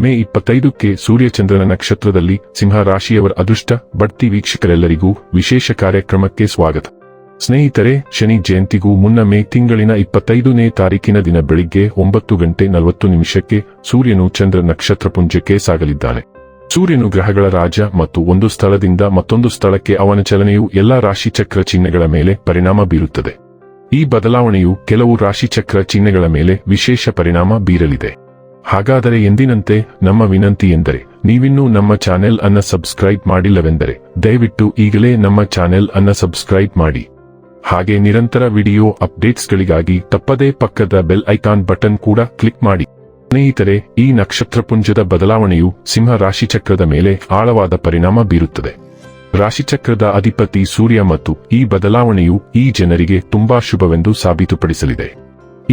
ಮೇ 25ಕ್ಕೆ ಸೂರ್ಯಚಂದ್ರನ ನಕ್ಷತ್ರದಲ್ಲಿ ಸಿಂಹ ರಾಶಿಯವರ ಅದೃಷ್ಟ ಬಡ್ತಿ. ವೀಕ್ಷಕರೆಲ್ಲರಿಗೂ ವಿಶೇಷ ಕಾರ್ಯಕ್ರಮಕ್ಕೆ ಸ್ವಾಗತ. ಸ್ನೇಹಿತರೆ, ಶನಿ ಜಯಂತಿಗೂ ಮುನ್ನ ಮೇ ತಿಂಗಳಿನ 25ನೇ ತಾರೀಕಿನ ದಿನ ಬೆಳಿಗ್ಗೆ 9:40 ಸೂರ್ಯನು ಚಂದ್ರ ನಕ್ಷತ್ರಪುಂಜಕ್ಕೆ ಸಾಗಲಿದ್ದಾನೆ. ಸೂರ್ಯನು ಗ್ರಹಗಳ ರಾಜ ಮತ್ತು ಒಂದು ಸ್ಥಳದಿಂದ ಮತ್ತೊಂದು ಸ್ಥಳಕ್ಕೆ ಅವನ ಚಲನೆಯು ಎಲ್ಲಾ ರಾಶಿಚಕ್ರ ಚಿಹ್ನೆಗಳ ಮೇಲೆ ಪರಿಣಾಮ ಬೀರುತ್ತದೆ. ಈ ಬದಲಾವಣೆಯು ಕೆಲವು ರಾಶಿಚಕ್ರ ಚಿಹ್ನೆಗಳ ಮೇಲೆ ವಿಶೇಷ ಪರಿಣಾಮ ಬೀರಲಿದೆ. ಹಾಗಾದರೆ ಎಂದಿನಂತೆ ನಮ್ಮ ವಿನಂತಿ ಎಂದರೆ, ನೀವಿನ್ನೂ ನಮ್ಮ ಚಾನೆಲ್ ಅನ್ನು ಸಬ್ಸ್ಕ್ರೈಬ್ ಮಾಡಿಲ್ಲವೆಂದರೆ ದಯವಿಟ್ಟು ಈಗಲೇ ನಮ್ಮ ಚಾನೆಲ್ ಅನ್ನು ಸಬ್ಸ್ಕ್ರೈಬ್ ಮಾಡಿ. ಹಾಗೆ ನಿರಂತರ ವಿಡಿಯೋ ಅಪ್ಡೇಟ್ಸ್ಗಳಿಗಾಗಿ ತಪ್ಪದೇ ಪಕ್ಕದ ಬೆಲ್ ಐಕಾನ್ ಬಟನ್ ಕೂಡ ಕ್ಲಿಕ್ ಮಾಡಿ. ಸ್ನೇಹಿತರೆ, ಈ ನಕ್ಷತ್ರಪುಂಜದ ಬದಲಾವಣೆಯು ಸಿಂಹ ರಾಶಿಚಕ್ರದ ಮೇಲೆ ಆಳವಾದ ಪರಿಣಾಮ ಬೀರುತ್ತದೆ. ರಾಶಿಚಕ್ರದ ಅಧಿಪತಿ ಸೂರ್ಯ ಮತ್ತು ಈ ಬದಲಾವಣೆಯು ಈ ಜನರಿಗೆ ತುಂಬಾ ಶುಭವೆಂದು ಸಾಬೀತುಪಡಿಸಲಿದೆ.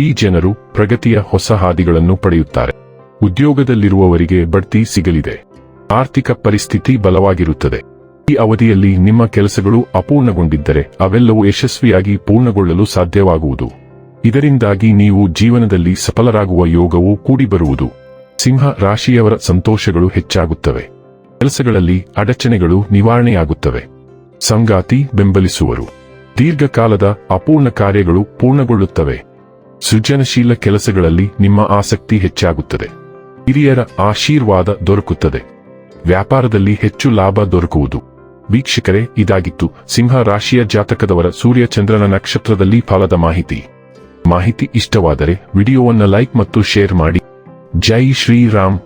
ಈ ಜನರು ಪ್ರಗತಿಯ ಹೊಸ ಹಾದಿಗಳನ್ನು ಪಡೆಯುತ್ತಾರೆ. ಉದ್ಯೋಗದಲ್ಲಿರುವವರಿಗೆ ಬಡ್ತಿ ಸಿಗಲಿದೆ. ಆರ್ಥಿಕ ಪರಿಸ್ಥಿತಿ ಬಲವಾಗಿರುತ್ತದೆ. ಈ ಅವಧಿಯಲ್ಲಿ ನಿಮ್ಮ ಕೆಲಸಗಳು ಅಪೂರ್ಣಗೊಂಡಿದ್ದರೆ ಅವೆಲ್ಲವೂ ಯಶಸ್ವಿಯಾಗಿ ಪೂರ್ಣಗೊಳ್ಳಲು ಸಾಧ್ಯವಾಗುವುದು. ಇದರಿಂದಾಗಿ ನೀವು ಜೀವನದಲ್ಲಿ ಸಫಲರಾಗುವ ಯೋಗವು ಕೂಡಿಬರುವುದು. ಸಿಂಹ ರಾಶಿಯವರ ಸಂತೋಷಗಳು ಹೆಚ್ಚಾಗುತ್ತವೆ. ಕೆಲಸಗಳಲ್ಲಿ ಅಡಚಣೆಗಳು ನಿವಾರಣೆಯಾಗುತ್ತವೆ. ಸಂಗಾತಿ ಬೆಂಬಲಿಸುವರು. ದೀರ್ಘಕಾಲದ ಅಪೂರ್ಣ ಕಾರ್ಯಗಳು ಪೂರ್ಣಗೊಳ್ಳುತ್ತವೆ. ಸೃಜನಶೀಲ ಕೆಲಸಗಳಲ್ಲಿ ನಿಮ್ಮ ಆಸಕ್ತಿ ಹೆಚ್ಚಾಗುತ್ತದೆ. ಹಿರಿಯರ ಆಶೀರ್ವಾದ ದೊರಕುತ್ತದೆ. ವ್ಯಾಪಾರದಲ್ಲಿ ಹೆಚ್ಚು ಲಾಭ ದೊರಕುವುದು. ವೀಕ್ಷಕರೇ, ಇದಾಗಿತ್ತು ಸಿಂಹ ರಾಶಿಯ ಜಾತಕದವರ ಸೂರ್ಯಚಂದ್ರನ ನಕ್ಷತ್ರದಲ್ಲಿ ಫಲದ ಮಾಹಿತಿ ಇಷ್ಟವಾದರೆ ವಿಡಿಯೋವನ್ನು ಲೈಕ್ ಮತ್ತು ಶೇರ್ ಮಾಡಿ. ಜೈ ಶ್ರೀರಾಮ್.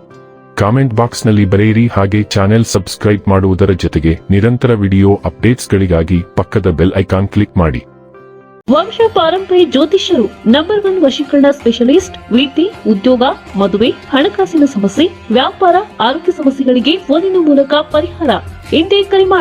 ಕಾಮೆಂಟ್ ಬಾಕ್ಸ್ನಲ್ಲಿ ಬರೆಯಿರಿ. ಹಾಗೆ ಚಾನೆಲ್ ಸಬ್ಸ್ಕ್ರೈಬ್ ಮಾಡುವುದರ ಜೊತೆಗೆ ನಿರಂತರ ವಿಡಿಯೋ ಅಪ್ಡೇಟ್ಸ್ಗಳಿಗಾಗಿ ಪಕ್ಕದ ಬೆಲ್ ಐಕಾನ್ ಕ್ಲಿಕ್ ಮಾಡಿ. ವಂಶ ಪಾರಂಪರ್ಯ ಜ್ಯೋತಿಷ್ಯರು ನಂಬರ್ 1 ವಶೀಕರಣ ಸ್ಪೆಷಲಿಸ್ಟ್. ವೃತ್ತಿ, ಉದ್ಯೋಗ, ಮದುವೆ, ಹಣಕಾಸಿನ ಸಮಸ್ಯೆ, ವ್ಯಾಪಾರ, ಆರೋಗ್ಯ ಸಮಸ್ಯೆಗಳಿಗೆ ಫೋನಿನ ಮೂಲಕ ಪರಿಹಾರ. ಇಂದೇ ಕರೆ ಮಾಡಿ.